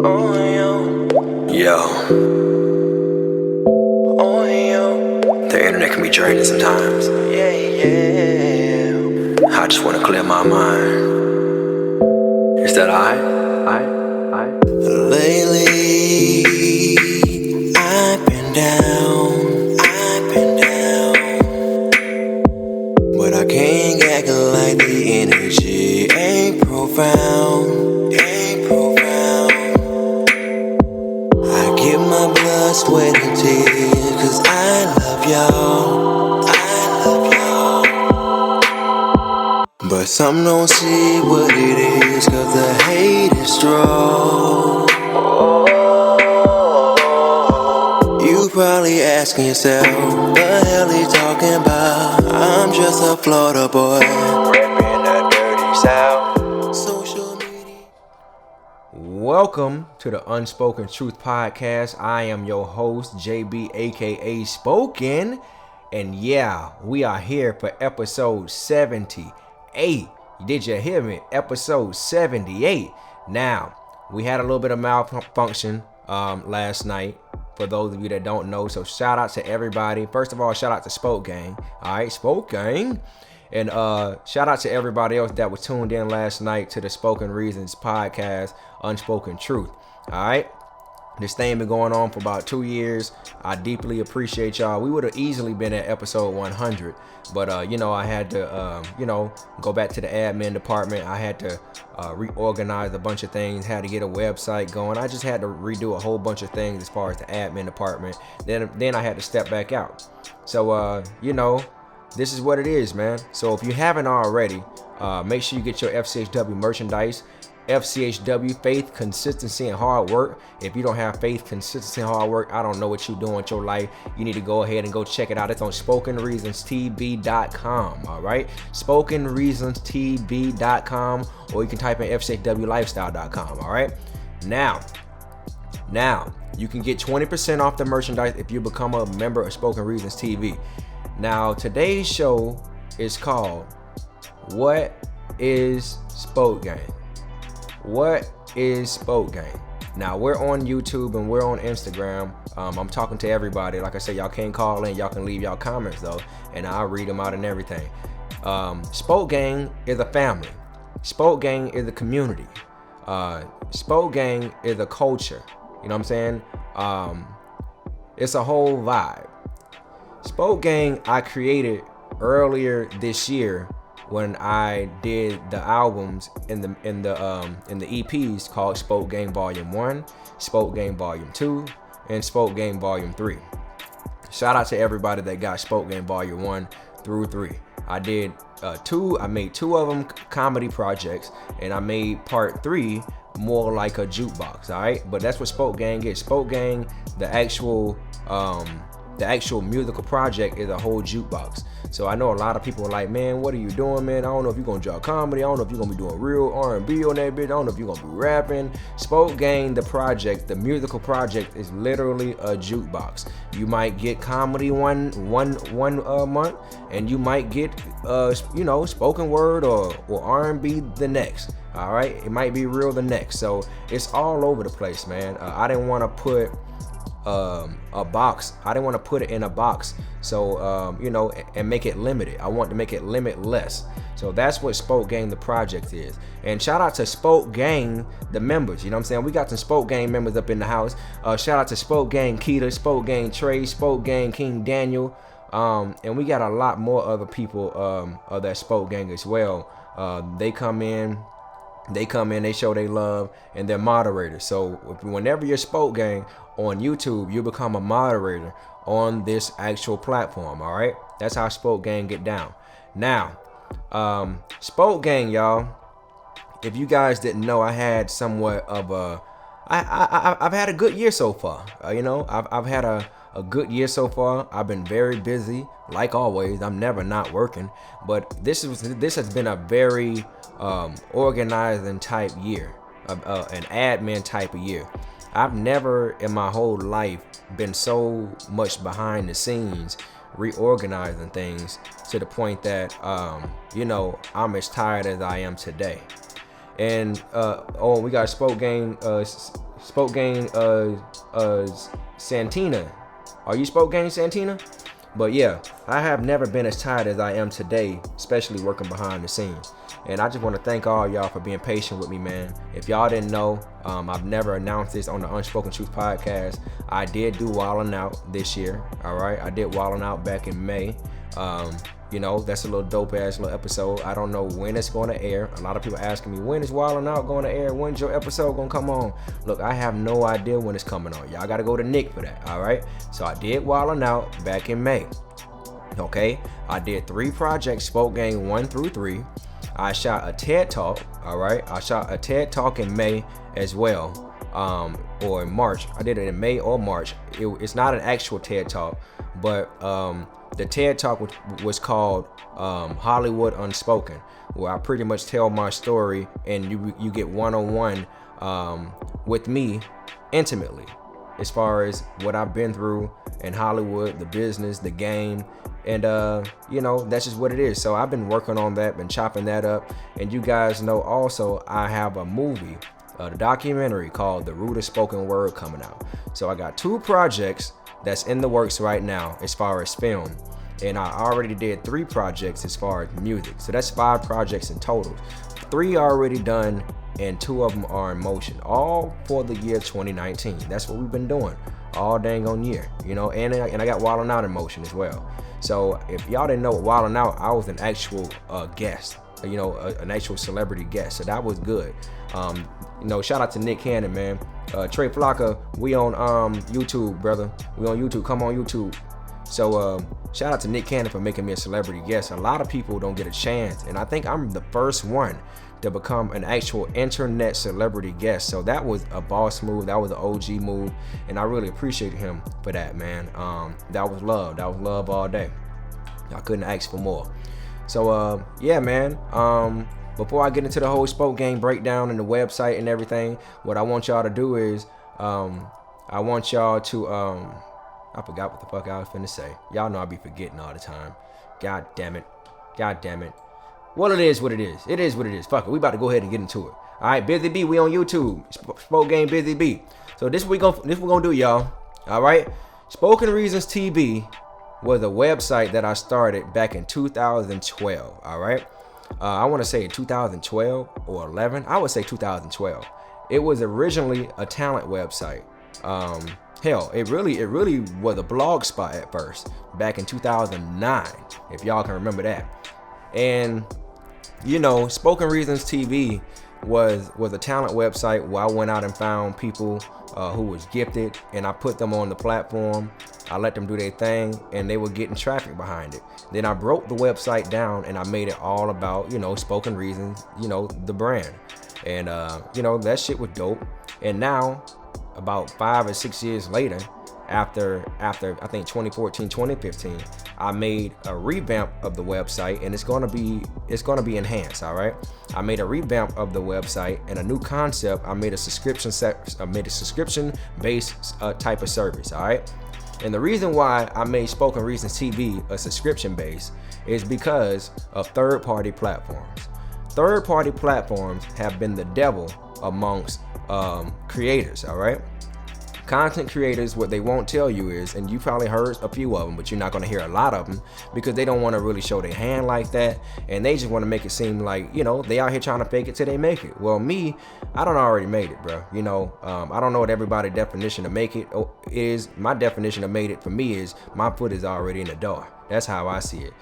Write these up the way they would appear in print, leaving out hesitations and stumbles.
Yo. The internet can be draining sometimes. I just want to clear my mind. Is that alright? Lately, I've been down, but I can't act like the energy ain't profound. I give my blood, sweat, and tears, 'cause I love y'all. But some don't see what it is, 'cause the hate is strong. You probably asking yourself, the hell he talking about? I'm just a Florida boy, reppin' the dirty South. Social media. Welcome to the Unspoken Truth Podcast. I am your host, JB, aka Spoken. And yeah, we are here for episode 78. Did you hear me? Episode 78. Now, we had a little bit of malfunction last night, for those of you that don't know. So shout out to everybody. First of all, shout out to Spoke Gang. All right, Spoke Gang. And shout out to everybody else that was tuned in last night to the Spoken Reasons podcast, Unspoken Truth. All right. This thing been going on for about 2 years. I deeply appreciate y'all. We would have easily been at episode 100, but I had to go back to the admin department. I had to reorganize a bunch of things, had to get a website going. I just had to redo a whole bunch of things as far as the admin department. Then I had to step back out. So this is what it is, man. So if you haven't already, make sure you get your FCHW merchandise. FCHW, faith, consistency, and hard work. If you don't have faith, consistency, and hard work, I don't know what you're doing with your life. You need to go ahead and go check it out. It's on SpokenReasonsTV.com. All right, SpokenReasonsTV.com, or you can type in FCHWLifestyle.com. All right, now you can get 20% off the merchandise if you become a member of Spoken Reasons TV. Now today's show is called "What is Spoke Gang?" What is Spoke Gang? Now, we're on YouTube and we're on Instagram. I'm talking to everybody. Like I said, y'all can't call in. Y'all can leave y'all comments, though, and I'll read them out and everything. Spoke Gang is a family. Spoke Gang is a community. Spoke Gang is a culture. You know what I'm saying? It's a whole vibe. Spoke Gang I created earlier this year when I did the albums in the EPs called Spoke Gang Volume 1, Spoke Gang Volume 2, and Spoke Gang Volume 3. Shout out to everybody that got Spoke Gang Volume 1 through 3. I did I made 2 of them comedy projects, and I made part 3 more like a jukebox, all right? But that's what Spoke Gang is. Spoke Gang, the actual musical project, is a whole jukebox. So I know a lot of people are like, man, what are you doing, man? I don't know if you're gonna drop comedy. I don't know if you're gonna be doing real R&B on that bitch. I don't know if you're gonna be rapping. Spoke Gang, the project, the musical project, is literally a jukebox. You might get comedy one month, and you might get spoken word or R&B the next. All right, it might be real the next. So it's all over the place, man. I didn't want to put a box. I didn't want to put it in a box, so and make it limited. I want to make it limitless. So that's what Spoke Gang the project is. And shout out to Spoke Gang the members. You know what I'm saying? We got some Spoke Gang members up in the house. Shout out to Spoke Gang Keita, Spoke Gang Trey, Spoke Gang King Daniel, and we got a lot more other people of that Spoke Gang as well. They come in, they show they love, and they're moderators. So whenever you're Spoke Gang on YouTube, you become a moderator on this actual platform. All right, that's how Spoke Gang get down. Now, Spoke Gang, y'all, if you guys didn't know, I had somewhat of I've had a good year so far. I've had a good year so far. I've been very busy, like always. I'm never not working, but this has been a very organizing type year, an admin type of year. I've never in my whole life been so much behind the scenes reorganizing things to the point that I'm as tired as I am today. And we got Spoke Gang Spoke Gang Santina. Are you Spoke Gang Santina? But yeah, I have never been as tired as I am today, especially working behind the scenes. And I just want to thank all y'all for being patient with me, man. If y'all didn't know, I've never announced this on the Unspoken Truth podcast. I did do Wildin' Out this year, all right? I did Wildin' Out back in May. You know, that's a little dope ass little episode. I don't know when it's going to air. A lot of people asking me, when is Wildin' Out going to air? When's your episode going to come on? Look, I have no idea when it's coming on. Y'all got to go to Nick for that, all right? So I did Wildin' Out back in May. Okay, I did 3 projects, Spoke Gang 1 through 3. I shot a TED Talk, all right? I shot a TED Talk in May as well, or in March. I did it in May or March. It's not an actual TED Talk, but the TED Talk was called Hollywood Unspoken, where I pretty much tell my story and you get one-on-one with me intimately, as far as what I've been through in Hollywood, the business, the game, and you know, that's just what it is. So I've been working on that, been chopping that up, and you guys know also I have a movie, a documentary called The Root of Spoken Word coming out. So I got 2 projects that's in the works right now as far as film, and I already did 3 projects as far as music. So that's 5 projects in total. 3 are already done, and 2 of them are in motion, all for the year 2019. That's what we've been doing all dang on year, you know, and I got Wildin' Out in motion as well. So if y'all didn't know what Wildin' Out, I was an actual guest, you know, an actual celebrity guest, so that was good. You know, shout out to Nick Cannon, man. Trey Flocka, we on YouTube, brother. We on YouTube. Come on YouTube. So shout out to Nick Cannon for making me a celebrity guest. A lot of people don't get a chance, and I think I'm the first one to become an actual internet celebrity guest. So that was a boss move. That was an OG move, and I really appreciate him for that, man. That was love. That was love all day. I couldn't ask for more. So yeah, man. Before I get into the whole Spoke Gang breakdown and the website and everything, what I want y'all to do is I want y'all to I forgot what the fuck I was finna say. Y'all know I be forgetting all the time. God damn it. God damn it. Well, it is what it is. It is what it is. Fuck it. We about to go ahead and get into it. All right, Busy B, we on YouTube. Spoke Gang Busy B. So this we gonna do, y'all. All right. Spoken Reasons TV was a website that I started back in 2012. All right. I want to say 2012 or 11. I would say 2012. It was originally a talent website. Hell, it really was a blog spot at first back in 2009, if y'all can remember that. And you know, Spoken Reasons TV was a talent website where I went out and found people who was gifted, and I put them on the platform. I let them do their thing, and they were getting traffic behind it. Then I broke the website down and I made it all about, you know, Spoken Reasons, you know, the brand. And you know, that shit was dope. And now, about 5 or 6 years later, after I think 2014, 2015, I made a revamp of the website, and it's gonna be enhanced. All right, I made a revamp of the website and a new concept. I made a subscription based type of service. All right, and the reason why I made Spoken Reasons TV a subscription base is because of third-party platforms. Third-party platforms have been the devil amongst creators. All right. Content creators, what they won't tell you is, and you probably heard a few of them, but you're not going to hear a lot of them because they don't want to really show their hand like that, and they just want to make it seem like, you know, they out here trying to fake it till they make it. Well, me, I done already made it, bro. You know, I don't know what everybody's definition of make it is. My definition of made it for me is my foot is already in the door. That's how I see it.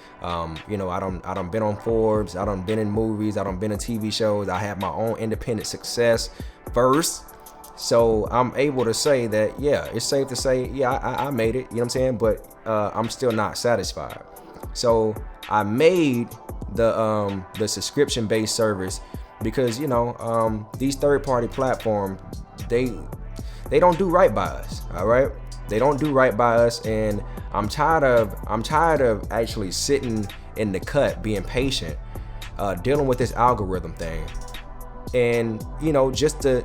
You know, I done been on Forbes. I done been in movies. I done been in TV shows. I have my own independent success first. So I'm able to say that, yeah, it's safe to say, yeah, I made it, you know what I'm saying? But I'm still not satisfied. So I made the subscription-based service because, you know, these third-party platforms, they don't do right by us, all right? They don't do right by us, and I'm tired of actually sitting in the cut, being patient, dealing with this algorithm thing. And you know, just to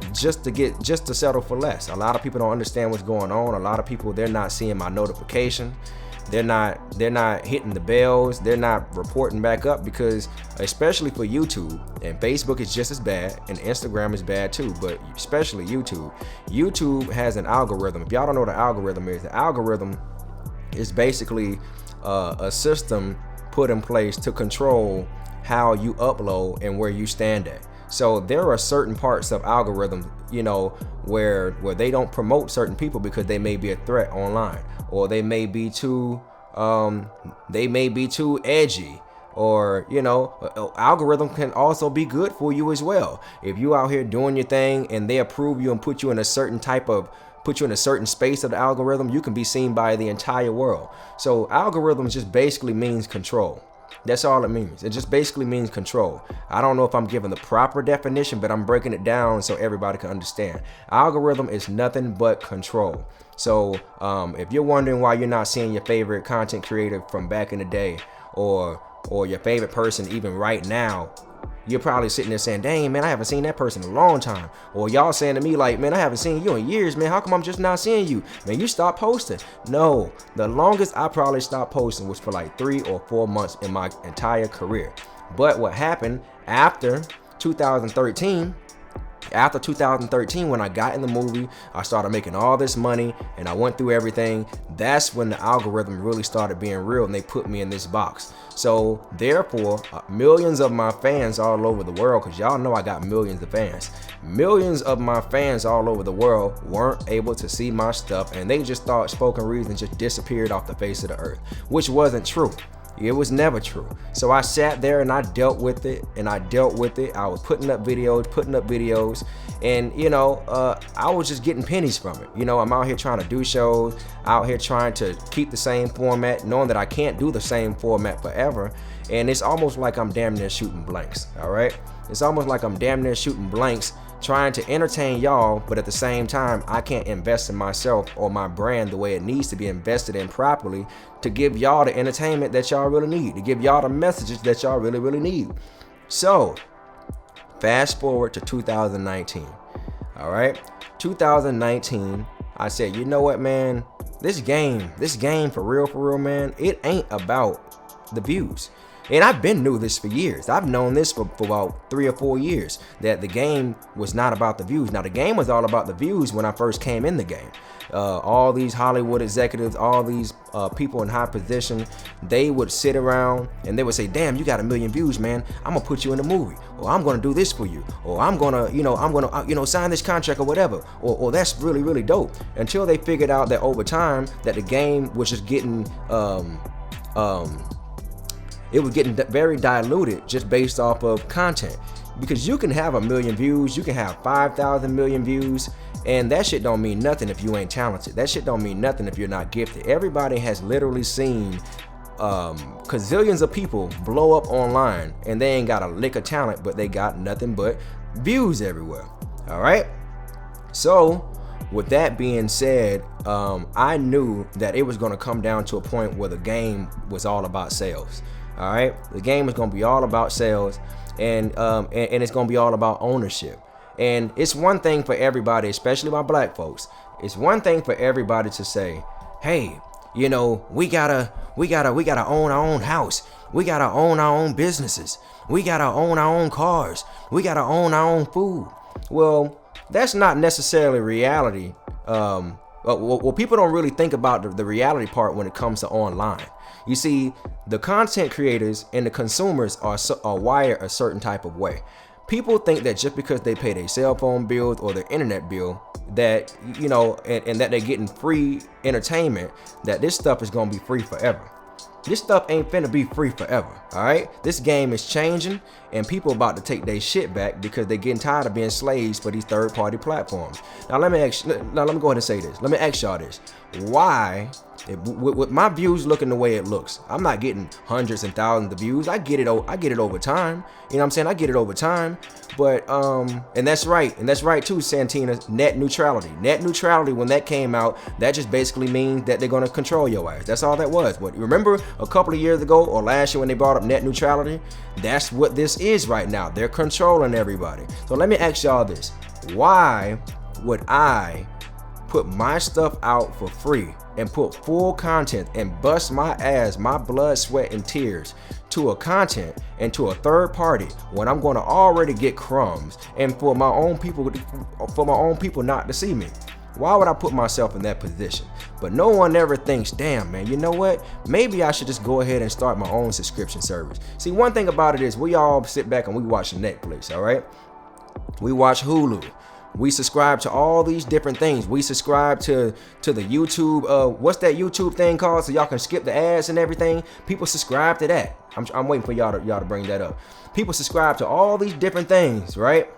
settle for less. A lot of people don't understand what's going on. A lot of people, they're not seeing my notification. they're not hitting the bells, they're not reporting back up, because especially for YouTube, and Facebook is just as bad, and Instagram is bad too, but especially YouTube has an algorithm. If y'all don't know what an algorithm is, the algorithm is basically a system put in place to control how you upload and where you stand at. So there are certain parts of algorithms, where they don't promote certain people because they may be a threat online, or they may be too edgy, or algorithm can also be good for you as well. If you out here doing your thing and they approve you and put you in a certain space of the algorithm, you can be seen by the entire world. So algorithms just basically means control. That's all it means. It just basically means control. I don't know if I'm giving the proper definition, but I'm breaking it down so everybody can understand. Algorithm is nothing but control. So if you're wondering why you're not seeing your favorite content creator from back in the day, or your favorite person even right now, you're probably sitting there saying, dang, man, I haven't seen that person in a long time. Or y'all saying to me like, man, I haven't seen you in years, man. How come I'm just not seeing you? Man, you stopped posting. No, the longest I probably stopped posting was for like 3 or 4 months in my entire career. But what happened after 2013, when I got in the movie, I started making all this money and I went through everything. That's when the algorithm really started being real, and they put me in this box. So therefore, millions of my fans all over the world, because y'all know I got millions of fans, millions of my fans all over the world weren't able to see my stuff, and they just thought Spoken Reason just disappeared off the face of the earth, which wasn't true. It was never true. So I sat there and I dealt with it. I was putting up videos, and I was just getting pennies from it. I'm out here trying to do shows, out here trying to keep the same format, knowing that I can't do the same format forever. And it's almost like I'm damn near shooting blanks. All right. It's almost like I'm damn near shooting blanks, trying to entertain y'all, but at the same time, I can't invest in myself or my brand the way it needs to be invested in properly to give y'all the entertainment that y'all really need, to give y'all the messages that y'all really, really need. So, fast forward to 2019. All right, 2019, I said, you know what, man, this game for real, man, it ain't about the views. And I've been knew this for years. I've known this for about 3 or 4 years, that the game was not about the views. Now, the game was all about the views when I first came in the game. All these Hollywood executives, all these people in high position, they would sit around and they would say, damn, you got 1 million views, man. I'm gonna put you in a movie, or I'm gonna do this for you, or I'm gonna sign this contract or whatever, or that's really, really dope. Until they figured out that over time that the game was just getting it was getting very diluted just based off of content. Because you can have 1 million views, you can have 5,000 million views, and that shit don't mean nothing if you ain't talented. That shit don't mean nothing if you're not gifted. Everybody has literally seen gazillions of people blow up online, and they ain't got a lick of talent, but they got nothing but views everywhere. All right? So, with that being said, I knew that it was going to come down to a point where the game was all about sales. All right, the game is going to be all about sales, and it's going to be all about ownership. And it's one thing for everybody, especially my black folks. It's one thing for everybody to say, "Hey, we gotta own our own house. We gotta own our own businesses. We gotta own our own cars. We gotta own our own food." Well, that's not necessarily reality. Well, people don't really think about the reality part when it comes to online. You see, the content creators and the consumers are wired a certain type of way. People think that just because they pay their cell phone bills or their internet bill, that and that they're getting free entertainment, that this stuff is gonna be free forever. This stuff ain't finna be free forever, all right? This game is changing, and people about to take their shit back because they're getting tired of being slaves for these third-party platforms. Now let me go ahead and say this. Let me ask y'all this: why, with my views looking the way it looks, I'm not getting hundreds and thousands of views. I get it over time. You know what I'm saying? I get it over time. But and that's right too, Santina. Net neutrality, when that came out, that just basically means that they're gonna control your ass. That's all that was. But remember a couple of years ago or last year when they brought up net neutrality? That's what this is right now. They're controlling everybody. So let me ask y'all this: why would I put my stuff out for free and put full content and bust my ass, my blood, sweat, and tears to a content and to a third party when I'm going to already get crumbs and for my own people not to see me? Why would I put myself in that position? But no one ever thinks, damn, man, you know what? Maybe I should just go ahead and start my own subscription service. See, one thing about it is we all sit back and we watch Netflix, all right? We watch Hulu. We subscribe to all these different things. We subscribe to the YouTube, what's that YouTube thing called? So y'all can skip the ads and everything. People subscribe to that. I'm waiting for y'all to bring that up. People subscribe to all these different things, right?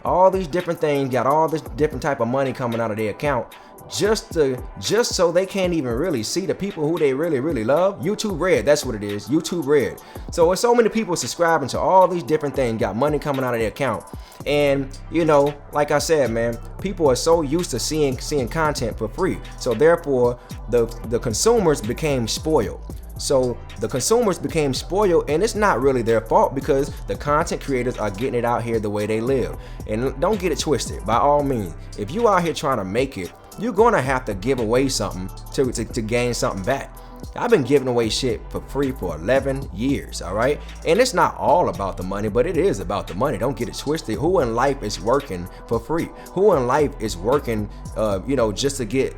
All these different things, got all this different type of money coming out of their account just so they can't even really see the people who they really love. YouTube Red, that's what it is. YouTube Red. So with so many people subscribing to all these different things, got money coming out of their account. And you know, like I said, man, people are so used to seeing content for free. So therefore, the consumers became spoiled. So the consumers became spoiled, and it's not really their fault because the content creators are getting it out here the way they live. And don't get it twisted. By all means, if you out here trying to make it, you're gonna have to give away something to gain something back. I've been giving away shit for free for 11 years, all right? And it's not all about the money, but it is about the money. Don't get it twisted. Who in life is working for free? Who in life is working, just to get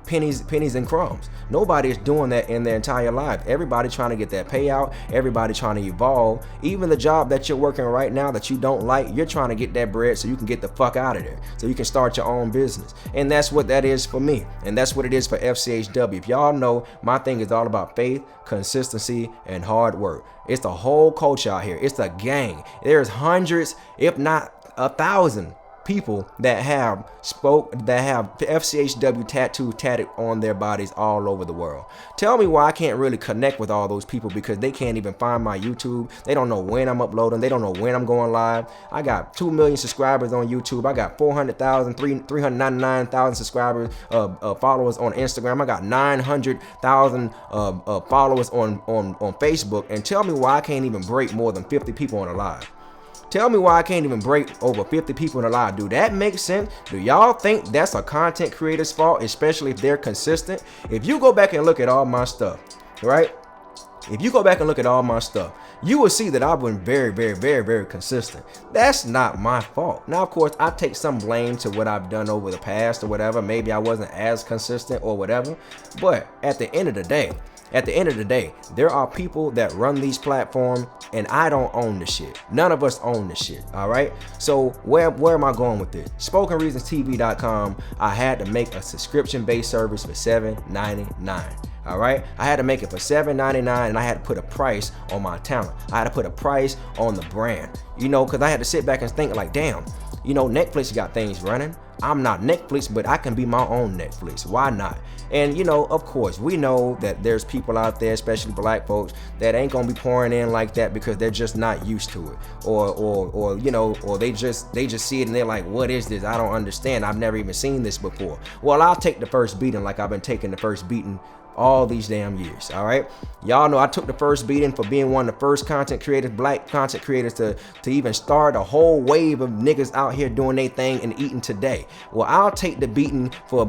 pennies and crumbs? Nobody is doing that in their entire life. Everybody trying to get that payout. Everybody trying to evolve. Even the job that you're working right now that you don't like, you're trying to get that bread so you can get the fuck out of there, so you can start your own business. And that's what that is for me. And that's what it is for FCHW. If y'all know, my thing is all about faith, consistency, and hard work. It's the whole culture out here. It's the gang. There's hundreds, if not 1,000 people that have FCHW tatted on their bodies all over the world. Tell me why I can't really connect with all those people, because they can't even find my YouTube. They don't know when I'm uploading. They don't know when I'm going live. I got 2 million subscribers on YouTube. I got 399,000 subscribers, followers on Instagram. I got 900,000 followers on Facebook. And tell me why I can't even break more than 50 people on a live. Tell me why I can't even break over 50 people in a live. Do that make sense? Do y'all think that's a content creator's fault, especially if they're consistent? If you go back and look at all my stuff, right? If you go back and look at all my stuff, you will see that I've been very consistent. That's not my fault. Now, of course, I take some blame to what I've done over the past or whatever. Maybe I wasn't as consistent or whatever. But at the end of the day, there are people that run these platforms, and I don't own the shit. None of us own the shit, all right? So where am I going with this? SpokenReasonsTV.com, I had to make a subscription-based service for $7.99. All right, I had to make it for $7.99, and I had to put a price on my talent. I had to put a price on the brand, because I had to sit back and think like, damn, Netflix got things running. I'm not Netflix, but I can be my own Netflix. Why not? And of course, we know that there's people out there, especially black folks, that ain't gonna be pouring in like that because they're just not used to it, or they just see it and they're like, what is this? I don't understand. I've never even seen this before. Well, I'll take the first beating like I've been taking the first beating all these damn years. All right, y'all know I took the first beating for being one of the first black content creators to even start a whole wave of niggas out here doing their thing and eating today. Well, I'll take the beating for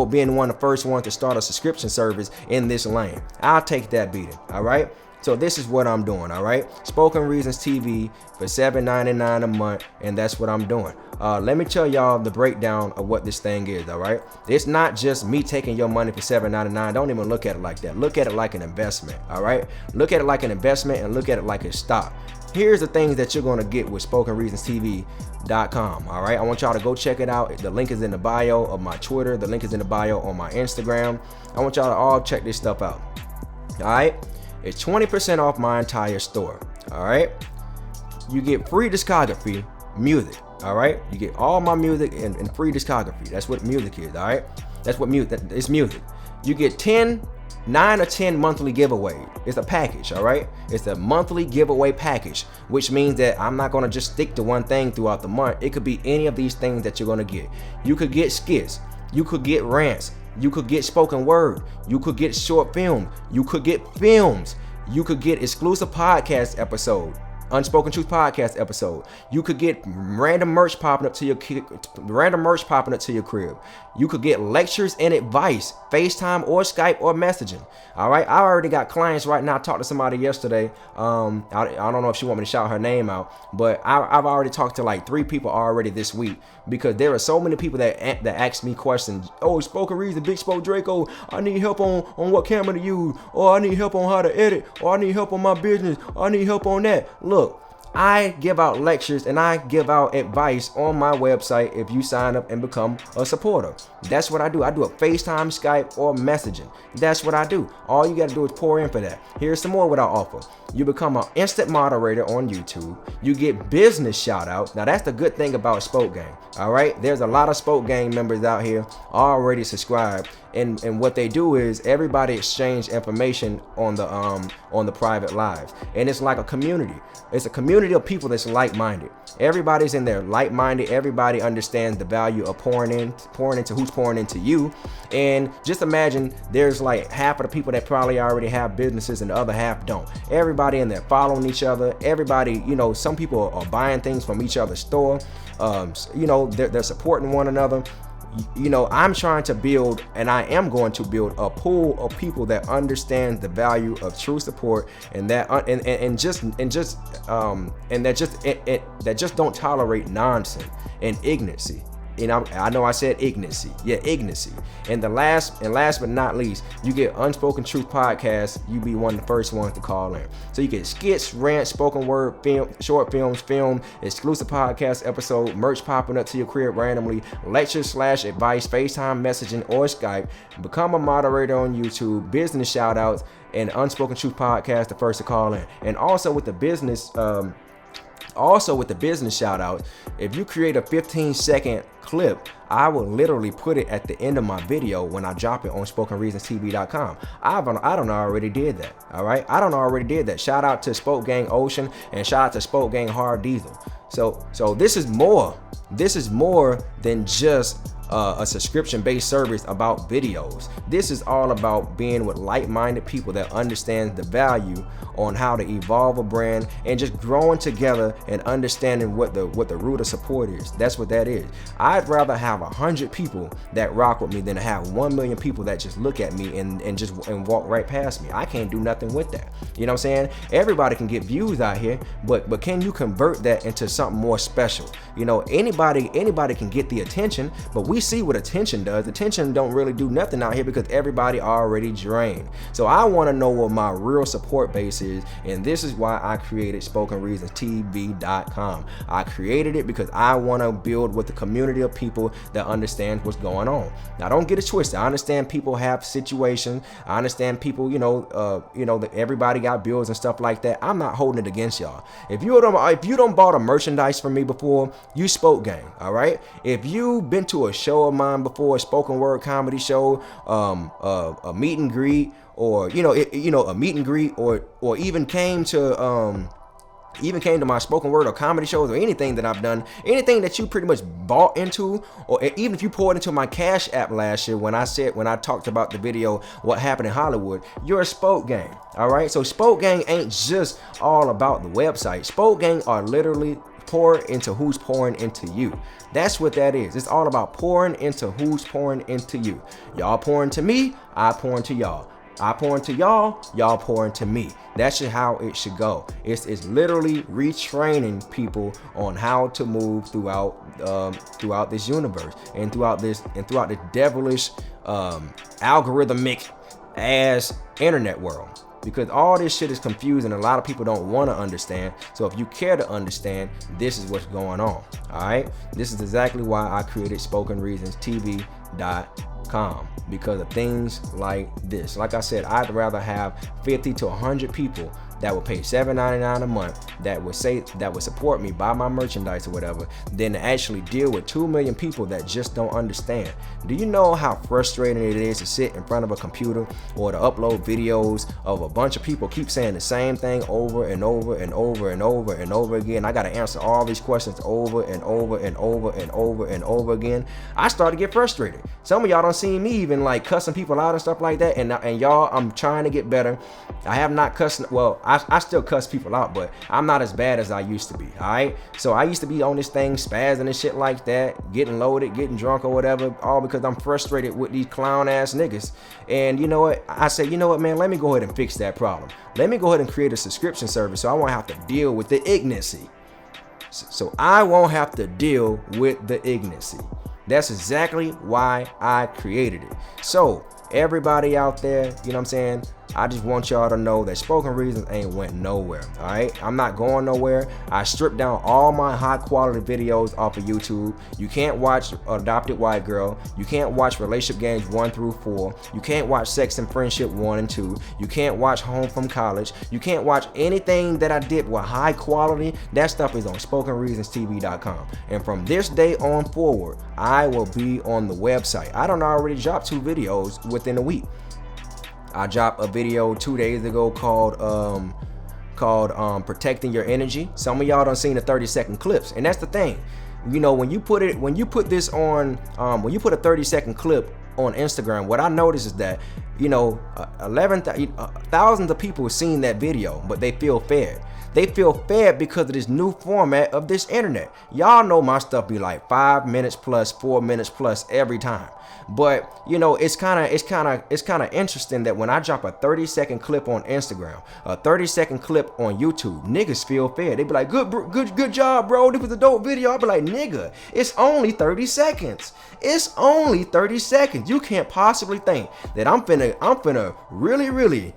being one of the first ones to start a subscription service in this lane. I'll take that beating. All right, so this is what I'm doing. All right, Spoken Reasons TV for $7.99 a month, and that's what I'm doing. Let me tell y'all the breakdown of what this thing is. All right, it's not just me taking your money for $7.99. Don't even look at it like that. Look at it like an investment. All right, look at it like an investment and look at it like a stock. Here's the things that you're gonna get with SpokenReasonsTV.com. All right, I want y'all to go check it out. The link is in the bio of my Twitter. The link is in the bio on my Instagram. I want y'all to all check this stuff out. All right, it's 20% off my entire store. All right, you get free discography, music. All right, you get all my music and free discography. That's what music is. All right, that's what music. It's music. You get 9 or 10 monthly giveaways. It's a package. All right, it's a monthly giveaway package, which means that I'm not gonna just stick to one thing throughout the month. It could be any of these things that you're gonna get. You could get skits. You could get rants. You could get spoken word. You could get short film. You could get films. You could get exclusive podcast episode. Unspoken Truth podcast episode. You could get random merch popping up to your crib. You could get lectures and advice, FaceTime or Skype or messaging. All right, I already got clients right now. I talked to somebody yesterday. I don't know if she want me to shout her name out, but I've already talked to like 3 people already this week, because there are so many people that ask me questions. Oh, Spoken Reason, Big Spoke Draco, I need help on what camera to use, or I need help on how to edit, or I need help on my business, or I need help on that. Look, I give out lectures and I give out advice on my website if you sign up and become a supporter. That's what I do. I do a FaceTime, Skype, or messaging. That's what I do. All you got to do is pour in for that. Here's some more what I offer. You become an instant moderator on YouTube. You get business shout outs. Now that's the good thing about Spoke Gang. All right, there's a lot of Spoke Gang members out here already subscribed, and what they do is everybody exchange information on the private lives, and it's like a community. It's a community of people that's like-minded. Everybody's in there like-minded. Everybody understands the value of pouring into who's pouring into you. And just imagine there's like half of the people that probably already have businesses and the other half don't. Everybody in there following each other. Everybody, some people are buying things from each other's store. They're supporting one another. I'm trying to build, and I am going to build, a pool of people that understand the value of true support, and that just don't tolerate nonsense and ignorancy. I know I said ignorancy. Yeah, ignorancy. And last but not least, you get Unspoken Truth podcast. You be one of the first ones to call in. So you get skits, rants, spoken word, film, short films, exclusive podcast episode, merch popping up to your crib randomly, lectures / advice, FaceTime, messaging, or Skype. Become a moderator on YouTube, business shout outs, and Unspoken Truth podcast, the first to call in. And also with the business shout out, if you create a 15-second clip, I will literally put it at the end of my video when I drop it on SpokenReasonsTV.com. I don't already did that. All right, I don't already did that. Shout out to Spoke Gang Ocean, and shout out to Spoke Gang Hard Diesel. So this is more than just a subscription-based service about videos. This is all about being with like-minded people that understand the value on how to evolve a brand, and just growing together and understanding what the root of support is. That's what that is. I'd rather have 100 people that rock with me than to have 1 million people that just look at me and walk right past me. I can't do nothing with that. You know what I'm saying? Everybody can get views out here, but can you convert that into something more special? Anybody can get the attention, but we see what attention does. Attention don't really do nothing out here because everybody already drained. So I want to know what my real support base is, and this is why I created SpokenReasonsTV.com. I created it because I want to build with the community of people that understands what's going on. Now, don't get it twisted. I understand people have situations. I understand people, that everybody got bills and stuff like that. I'm not holding it against y'all. If you don't bought a merchandise from me before, you Spoke Gang. All right. If you've been to a show of mine before, a spoken word comedy show, a meet and greet, or a meet and greet, or even came to my spoken word or comedy shows, or anything that I've done, anything that you pretty much bought into, or even if you poured into my Cash App last year when I talked about the video What Happened in Hollywood, you're a Spoke Gang. All right. So Spoke Gang ain't just all about the website. Spoke Gang are literally pour into who's pouring into you. That's what that is. It's all about pouring into who's pouring into you. Y'all pour into me, I pour into y'all. I pour into y'all, y'all pour into me. That's just how it should go. It's literally retraining people on how to move throughout this universe, and throughout the devilish algorithmic ass internet world. Because all this shit is confusing, a lot of people don't want to understand. So if you care to understand, this is what's going on. All right, this is exactly why I created SpokenReasonsTV.com, because of things like this. Like I said, I'd rather have 50 to 100 people that would pay $7.99 a month, that would support me, buy my merchandise or whatever, than to actually deal with 2 million people that just don't understand. Do you know how frustrating it is to sit in front of a computer or to upload videos of a bunch of people keep saying the same thing over and over and over and over and over again? I got to answer all these questions over and over and over and over and over again. I started to get frustrated. Some of y'all don't see me even like cussing people out and stuff like that, and y'all, I'm trying to get better. I have not cussed. Well, I still cuss people out, but I'm not as bad as I used to be. All right. So I used to be on this thing spazzing and shit like that, getting loaded, getting drunk or whatever, all because I'm frustrated with these clown ass niggas. And you know what? I said, you know what, man? Let me go ahead and fix that problem. Let me go ahead and create a subscription service so I won't have to deal with the ignorancy. So I won't have to deal with the ignorancy. That's exactly why I created it. So everybody out there, you know what I'm saying? I just want y'all to know that Spoken Reasons ain't went nowhere, all right? I'm not going nowhere. I stripped down all my high quality videos off of YouTube. You can't watch Adopted White Girl. You can't watch Relationship Games 1 through 4. You can't watch Sex and Friendship 1 and 2. You can't watch Home from College. You can't watch anything that I did with high quality. That stuff is on SpokenReasonsTV.com. And from this day on forward, I will be on the website. I don't already dropped 2 videos within a week. I dropped a video 2 days ago called Protecting Your Energy. Some of y'all done seen the 30-second clips, and that's the thing. You know, when you put a 30-second clip on Instagram, what I noticed is that, you know, thousands of people have seen that video, but they feel fed. They feel fed because of this new format of this internet. Y'all know my stuff be like 5 minutes plus, 4 minutes plus every time. But you know, it's kind of interesting that when I drop a 30-second clip on Instagram, a 30-second clip on YouTube, niggas feel fed. They be like, good job, bro. This was a dope video. I be like, nigga, it's only 30 seconds. It's only 30 seconds. You can't possibly think that I'm finna really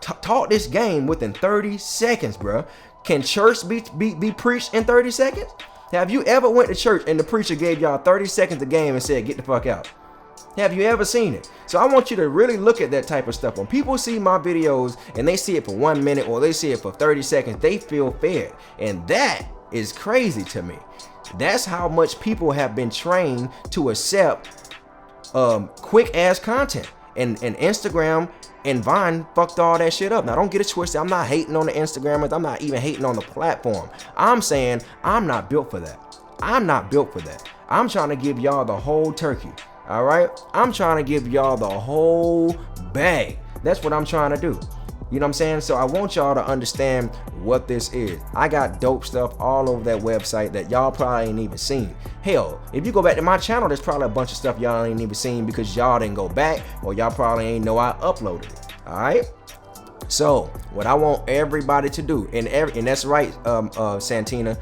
talk this game within 30 seconds, bro. Can church be preached in 30 seconds? Have you ever went to church and the preacher gave y'all 30 seconds of game and said, get the fuck out? Have you ever seen it? So I want you to really look at that type of stuff. When people see my videos and they see it for 1 minute or they see it for 30 seconds, they feel fed. And that is crazy to me. That's how much people have been trained to accept quick ass content. And Instagram and Vine fucked all that shit up. Now don't get it twisted. I'm not hating on the Instagrammers. I'm not even hating on the platform. I'm saying I'm not built for that. I'm not built for that. I'm trying to give y'all the whole turkey. All right? I'm trying to give y'all the whole bag. That's what I'm trying to do. You know what I'm saying? So I want y'all to understand what this is. I got dope stuff all over that website that y'all probably ain't even seen. Hell, if you go back to my channel, there's probably a bunch of stuff y'all ain't even seen because y'all didn't go back or y'all probably ain't know I uploaded it. All right? So what I want everybody to do, and that's right, Santina,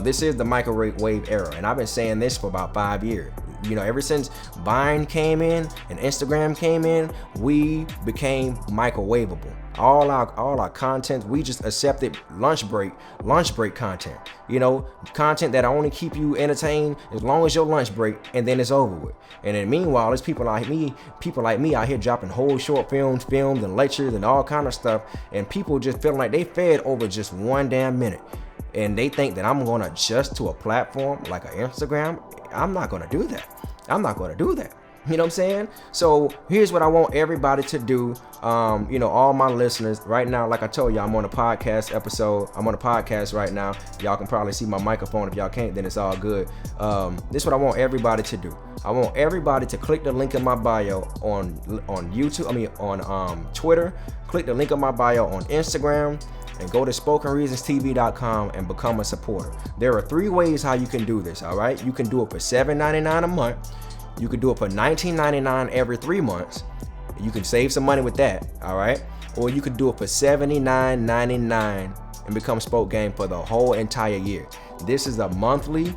this is the microwave era, and I've been saying this for about 5 years. You know, ever since Vine came in and Instagram came in, we became microwavable. All our content, we just accepted lunch break content. You know, content that only keep you entertained as long as your lunch break, and then it's over with. And then meanwhile, there's people like me out here dropping whole short films and lectures and all kind of stuff, and people just feeling like they fed over just 1 damn minute. And they think that I'm gonna adjust to a platform like an Instagram. I'm not gonna do that. I'm not gonna do that. You know what I'm saying? So here's what I want everybody to do. You know, all my listeners right now, like I told you, I'm on a podcast episode. I'm on a podcast right now. Y'all can probably see my microphone. If y'all can't, then it's all good. This is what I want everybody to do. I want everybody to click the link in my bio on YouTube. On Twitter. Click the link in my bio on Instagram. And go to SpokenReasonsTV.com and become a supporter. There are 3 ways how you can do this, all right? You can do it for $7.99 a month. You can do it for $19.99 every 3 months. You can save some money with that, all right? Or you can do it for $79.99 and become Spoke Game for the whole entire year. This is a monthly,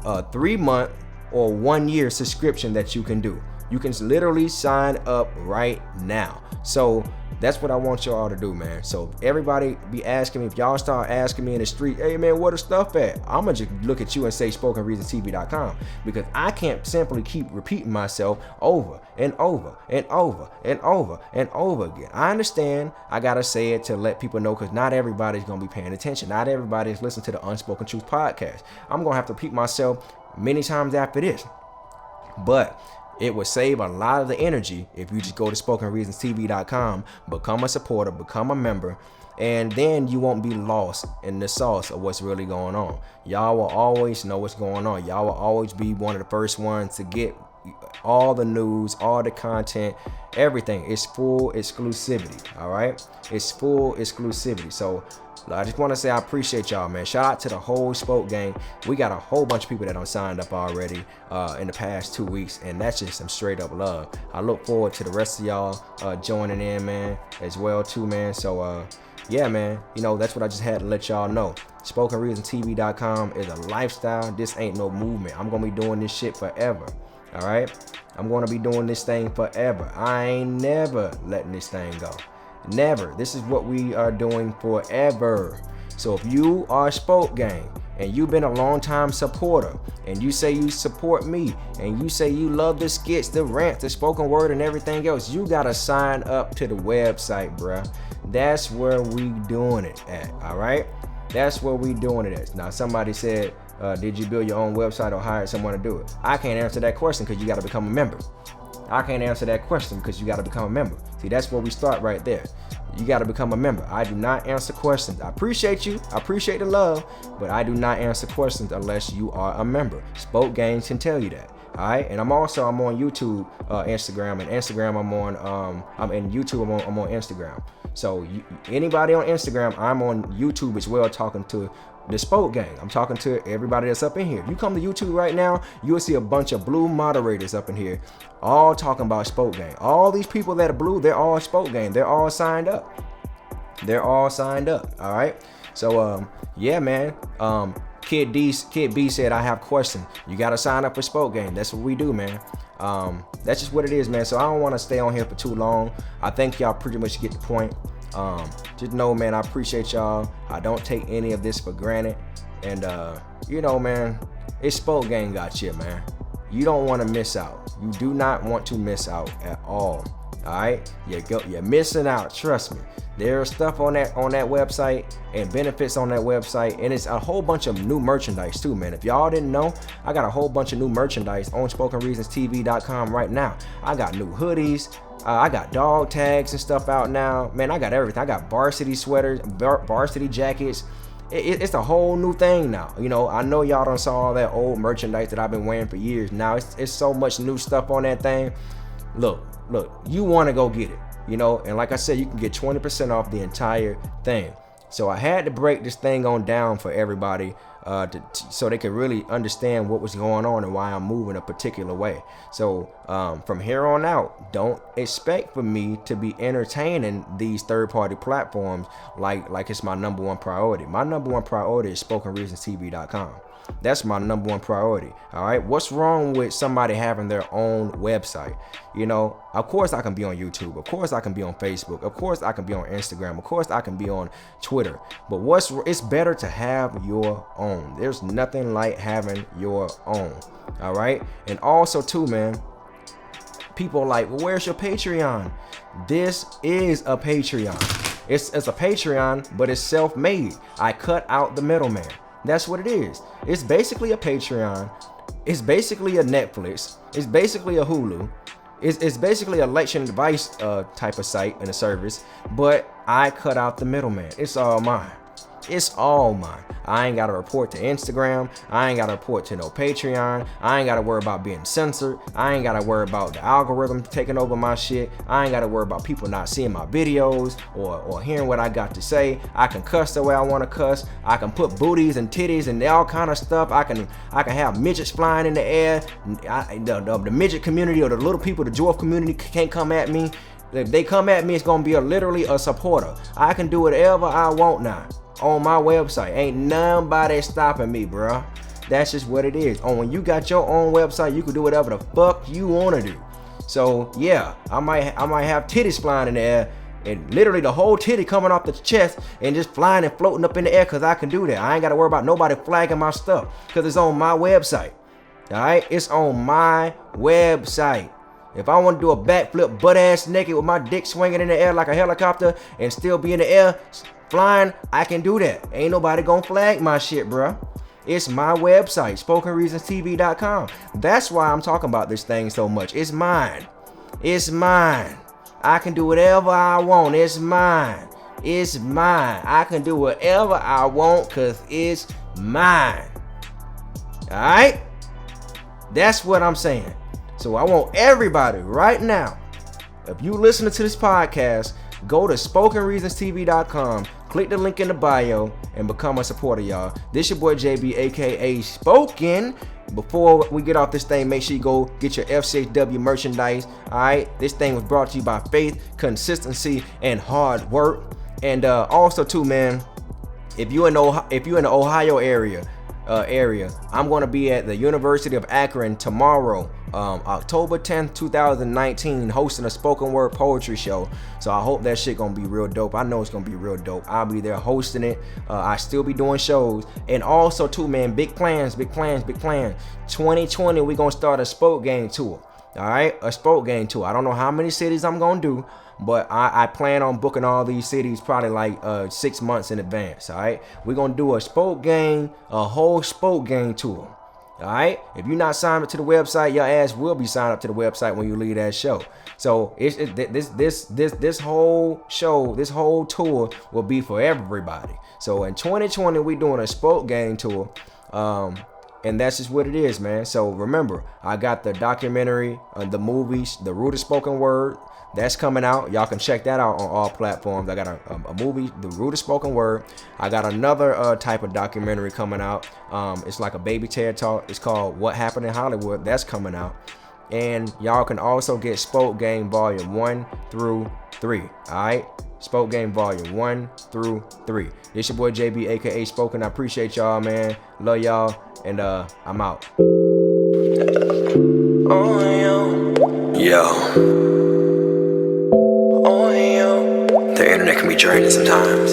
3-month, or 1-year subscription that you can do. You can literally sign up right now. So that's what I want y'all to do, man. So everybody be asking me, if y'all start asking me in the street, hey man, where the stuff at? I'm gonna just look at you and say SpokenReasonsTV.com, because I can't simply keep repeating myself over and over and over and over and over again. I understand I gotta say it to let people know, because not everybody's gonna be paying attention. Not everybody's listening to the Unspoken Truth podcast. I'm gonna have to repeat myself many times after this. But it would save a lot of the energy if you just go to SpokenReasonsTV.com, become a supporter, become a member, and then you won't be lost in the sauce of what's really going on. Y'all will always know what's going on. Y'all will always be one of the first ones to get all the news, all the content, everything. It's full exclusivity. All right, it's full exclusivity. So I just want to say I appreciate y'all, man. Shout out to the whole Spoke gang. We got a whole bunch of people that done signed up already in the past 2 weeks, and that's just some straight up love. I look forward to the rest of y'all joining in, man, as well too, man. So yeah, man, you know, that's what I just had to let y'all know. SpokenReasonTV.com is a lifestyle. This ain't no movement. I'm gonna be doing this shit forever. All right, I'm gonna be doing this thing forever. I ain't never letting this thing go. Never. This is what we are doing forever. So if you are a Spoke gang and you've been a long time supporter and you say you support me and you say you love the skits, the rants, the spoken word and everything else, you gotta sign up to the website, bruh. That's where we doing it at. All right, that's where we doing it at. Now somebody said, did you build your own website or hire someone to do it? I can't answer that question because you got to become a member. I can't answer that question because you got to become a member. See, that's where we start right there. You got to become a member. I do not answer questions. I appreciate you. I appreciate the love, but I do not answer questions unless you are a member. Spoke Games can tell you that. All right, and I'm on YouTube, Instagram, and Instagram I'm in YouTube. I'm on Instagram. So anybody on Instagram, I'm on YouTube as well, talking to the Spoke gang. I'm talking to everybody that's up in here. If you come to YouTube right now, you'll see a bunch of blue moderators up in here, all talking about Spoke gang. All these people that are blue, they're all Spoke gang. They're all signed up. They're all signed up. All right. So yeah, man. Kid B said, I have questions. You got to sign up for Spoke gang. That's what we do, man. That's just what it is, man. So I don't want to stay on here for too long. I think y'all pretty much get the point. Just know, man, I appreciate y'all. I don't take any of this for granted. And you know, man, it's Spoke gang got you, man. You don't want to miss out. You do not want to miss out at all. All right, you're missing out. Trust me. There's stuff on that website and benefits on that website, and it's a whole bunch of new merchandise too, man. If y'all didn't know, I got a whole bunch of new merchandise on SpokenReasonsTV.com right now. I got new hoodies. I got dog tags and stuff out now. Man, I got everything. I got varsity sweaters, varsity jackets. It's a whole new thing now. You know, I know y'all done saw all that old merchandise that I've been wearing for years. Now it's so much new stuff on that thing. Look, you want to go get it. You know, and like I said, you can get 20% off the entire thing. So I had to break this thing on down for everybody so they could really understand what was going on and why I'm moving a particular way. So from here on out, don't expect for me to be entertaining these third-party platforms like it's my number one priority. My number one priority is SpokenReasonsTV.com. That's my number one priority. All right. What's wrong with somebody having their own website? You know, of course I can be on YouTube. Of course I can be on Facebook. Of course I can be on Instagram. Of course I can be on Twitter. But it's better to have your own. There's nothing like having your own. All right. And also too, man, people are like, well, where's your Patreon? This is a Patreon. It's a Patreon, but it's self-made. I cut out the middleman. That's what it is. It's basically a Patreon. It's basically a Netflix. It's basically a Hulu. It's basically an election advice type of site and a service, but I cut out the middleman. It's all mine. It's all mine. I ain't got to report to Instagram. I ain't got to report to no Patreon. I ain't got to worry about being censored. I ain't got to worry about the algorithm taking over my shit. I ain't got to worry about people not seeing my videos or hearing what I got to say. I can cuss the way I want to cuss. I can put booties and titties and all kind of stuff. I can have midgets flying in the air. The midget community or the little people, the dwarf community can't come at me. If they come at me, it's going to be literally a supporter. I can do whatever I want now. On my website, ain't nobody stopping me, bro. That's just what it is. When you got your own website, you can do whatever the fuck you want to do. So yeah, I might have titties flying in the air, and literally the whole titty coming off the chest and just flying and floating up in the air, because I can do that. I ain't got to worry about nobody flagging my stuff because it's on my website. All right, it's on my website. If I want to do a backflip butt ass naked with my dick swinging in the air like a helicopter and still be in the air flying, I can do that. Ain't nobody gonna flag my shit, bruh. It's my website, SpokenReasonsTV.com. That's why I'm talking about this thing so much. It's mine. It's mine. I can do whatever I want. It's mine. It's mine. I can do whatever I want because it's mine. Alright? That's what I'm saying. So I want everybody right now, if you listening to this podcast, go to SpokenReasonsTV.com, click the link in the bio, and become a supporter, y'all. This your boy JB, aka Spoken. Before we get off this thing, make sure you go get your FCHW merchandise. Alright, this thing was brought to you by faith, consistency, and hard work. And also too, man, if you in the Ohio area, I'm going to be at the University of Akron tomorrow, October 10th, 2019, hosting a spoken word poetry show. So I hope that shit gonna be real dope. I know it's gonna be real dope. I'll be there hosting it. I still be doing shows. And also too, man, big plans. 2020, we gonna start a Spoke Game tour. All right, a Spoke Game tour. I don't know how many cities I'm gonna do, but I plan on booking all these cities probably like 6 months in advance. All right, we're gonna do a Spoke Game, a whole Spoke Game tour. All right, if you're not signed up to the website, your ass will be signed up to the website when you leave that show. So this whole show, this whole tour will be for everybody. So in 2020, we doing a Spoke Game tour. And that's just what it is, man. So remember, I got the documentary, the movies, The Root of Spoken Word. That's coming out. Y'all can check that out on all platforms. I got a movie, The Root of Spoken Word. I got another type of documentary coming out. It's like a baby TED Talk. It's called What Happened in Hollywood. That's coming out. And y'all can also get Spoke Game Volume 1 through 3. All right? Spoke Game Volume 1 through 3. This your boy JB, aka Spoken. I appreciate y'all, man. Love y'all. And I'm out. Yo. The internet can be draining sometimes.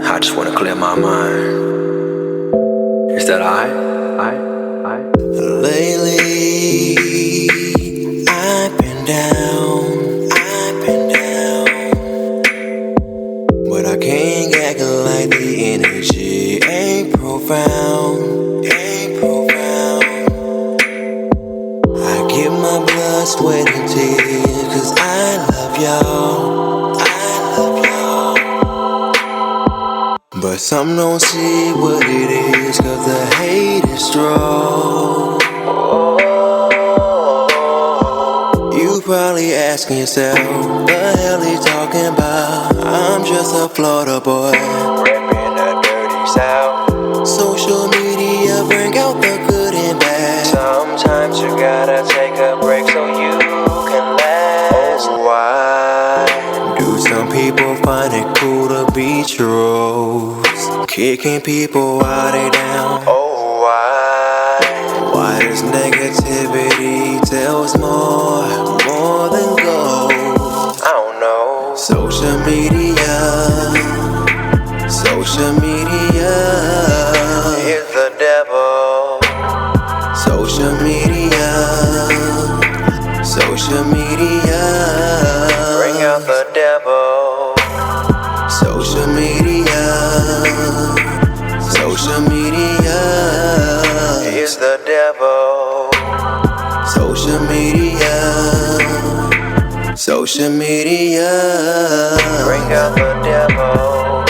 I just wanna clear my mind. Is that I? Lately, I've been down. But I can't act like the energy ain't profound. I give my blood, sweat, and tears, 'cause I love y'all. But some don't see what it is, 'cause the hate is strong. You probably asking yourself, the hell he talking about? I'm just a Florida boy, reppin' that dirty South. Social media bring out the good and bad. Sometimes you gotta take a break so you can last. Why do some people find it cool to be trolls, kicking people while they down? Oh, why does negativity tells more than gold? I don't know. Social media is the devil. Social media bring out the devil. Social media is the devil. Social media bring out the devil.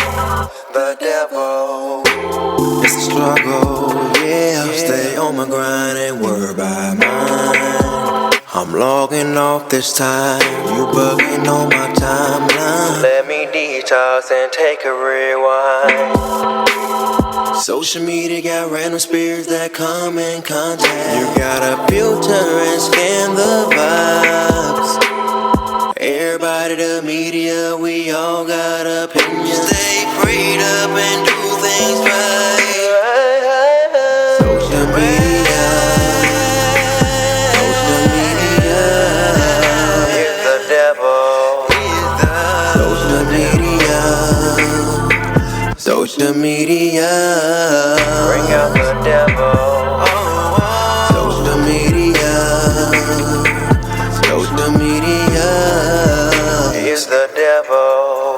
It's a struggle, yeah. Stay on my grind and work by mine. I'm logging off this time, you bugging on my timeline. Let me detox and take a rewind. Social media got random spirits that come in contact. You gotta filter and scan the vibes. Everybody, the media, we all got opinions. Stay prayed up and do things right. Social media is the devil. Social media bring out the devil. Social media is the devil.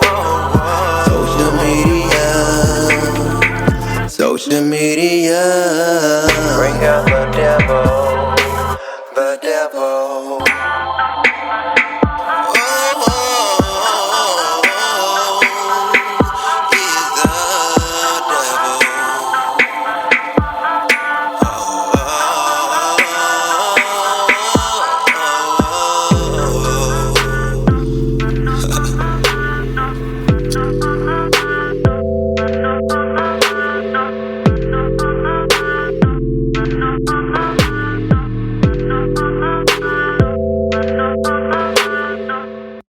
Social media